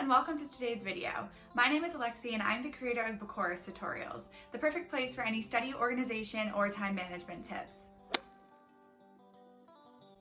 and welcome to today's video. My name is Alexi and I'm the creator of Bukuras tutorials, the perfect place for any study organization or time management tips.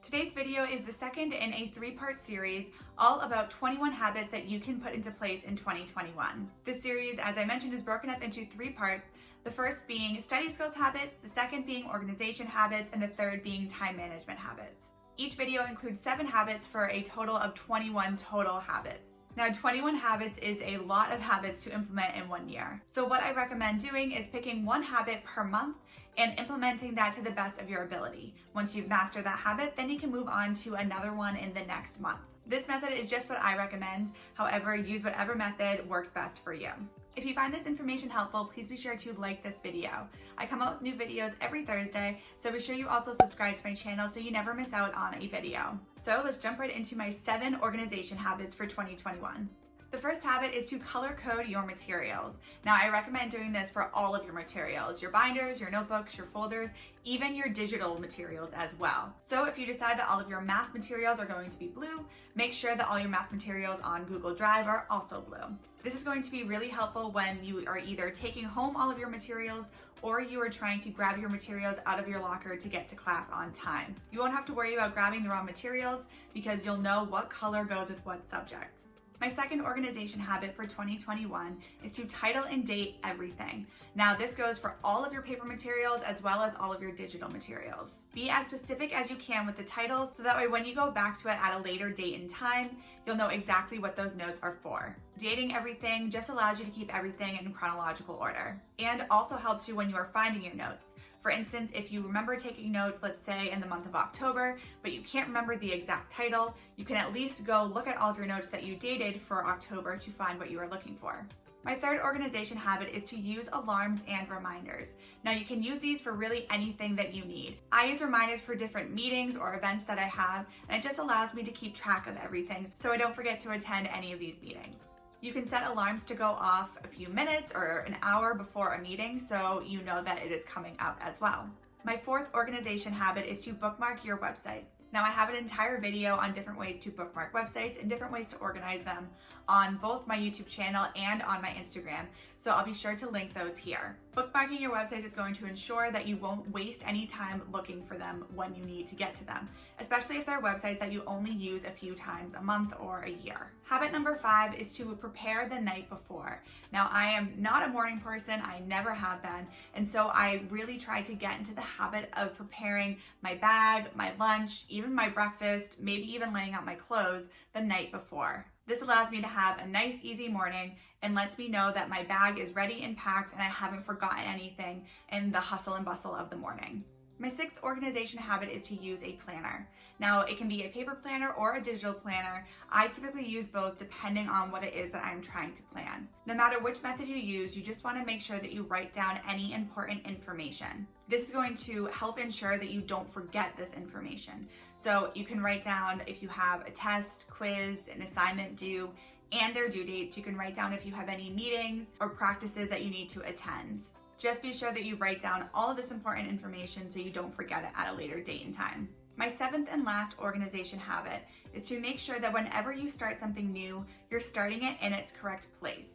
Today's video is the second in a three-part series all about 21 habits that you can put into place in 2021. This series, as I mentioned, is broken up into three parts. The first being study skills habits, the second being organization habits, and the third being time management habits. Each video includes 7 habits for a total of 21 total habits. Now, 21 habits is a lot of habits to implement in 1 year. So what I recommend doing is picking one habit per month and implementing that to the best of your ability. Once you've mastered that habit, then you can move on to another one in the next month. This method is just what I recommend. However, use whatever method works best for you. If you find this information helpful, please be sure to like this video. I come out with new videos every Thursday, so be sure you also subscribe to my channel so you never miss out on a video. So let's jump right into my 7 organization habits for 2021. The first habit is to color code your materials. Now, I recommend doing this for all of your materials, your binders, your notebooks, your folders, even your digital materials as well. So if you decide that all of your math materials are going to be blue, make sure that all your math materials on Google Drive are also blue. This is going to be really helpful when you are either taking home all of your materials or you are trying to grab your materials out of your locker to get to class on time. You won't have to worry about grabbing the wrong materials because you'll know what color goes with what subject. My second organization habit for 2021 is to title and date everything. Now, this goes for all of your paper materials as well as all of your digital materials. Be as specific as you can with the titles so that way when you go back to it at a later date and time, you'll know exactly what those notes are for. Dating everything just allows you to keep everything in chronological order and also helps you when you are finding your notes. For instance, if you remember taking notes, let's say in the month of October, but you can't remember the exact title, you can at least go look at all of your notes that you dated for October to find what you are looking for. My third organization habit is to use alarms and reminders. Now, you can use these for really anything that you need. I use reminders for different meetings or events that I have, and it just allows me to keep track of everything so I don't forget to attend any of these meetings. You can set alarms to go off a few minutes or an hour before a meeting so you know that it is coming up as well. My fourth organization habit is to bookmark your websites. Now, I have an entire video on different ways to bookmark websites and different ways to organize them on both my YouTube channel and on my Instagram, so I'll be sure to link those here. Bookmarking your websites is going to ensure that you won't waste any time looking for them when you need to get to them, especially if they're websites that you only use a few times a month or a year. Habit number 5 is to prepare the night before. Now, I am not a morning person, I never have been, and so I really try to get into the habit of preparing my bag, my lunch, even my breakfast, maybe even laying out my clothes the night before. This allows me to have a nice, easy morning and lets me know that my bag is ready and packed and I haven't forgotten anything in the hustle and bustle of the morning. My sixth organization habit is to use a planner. Now, it can be a paper planner or a digital planner. I typically use both depending on what it is that I'm trying to plan. No matter which method you use, you just want to make sure that you write down any important information. This is going to help ensure that you don't forget this information. So you can write down if you have a test, quiz, an assignment due, and their due dates. You can write down if you have any meetings or practices that you need to attend. Just be sure that you write down all of this important information so you don't forget it at a later date and time. My seventh and last organization habit is to make sure that whenever you start something new, you're starting it in its correct place.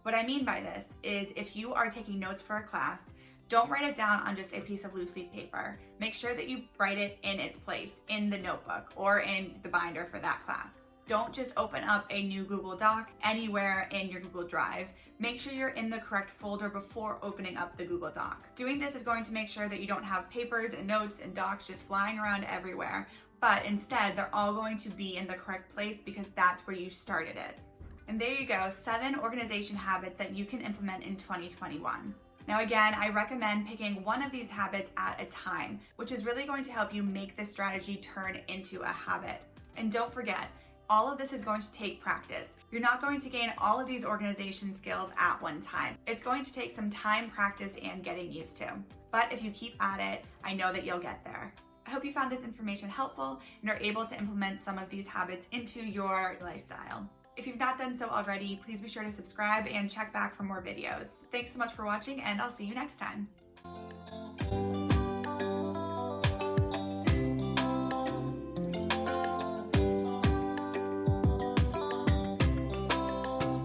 What I mean by this is if you are taking notes for a class, don't write it down on just a piece of loose leaf paper. Make sure that you write it in its place, in the notebook or in the binder for that class. Don't just open up a new Google Doc anywhere in your Google Drive. Make sure you're in the correct folder before opening up the Google Doc. Doing this is going to make sure that you don't have papers and notes and docs just flying around everywhere, but instead they're all going to be in the correct place because that's where you started it. And there you go, 7 organization habits that you can implement in 2021. Now again, I recommend picking one of these habits at a time, which is really going to help you make this strategy turn into a habit. And don't forget, all of this is going to take practice. You're not going to gain all of these organization skills at one time. It's going to take some time, practice, and getting used to. But if you keep at it, I know that you'll get there. I hope you found this information helpful and are able to implement some of these habits into your lifestyle. If you've not done so already, please be sure to subscribe and check back for more videos. Thanks so much for watching, and I'll see you next time.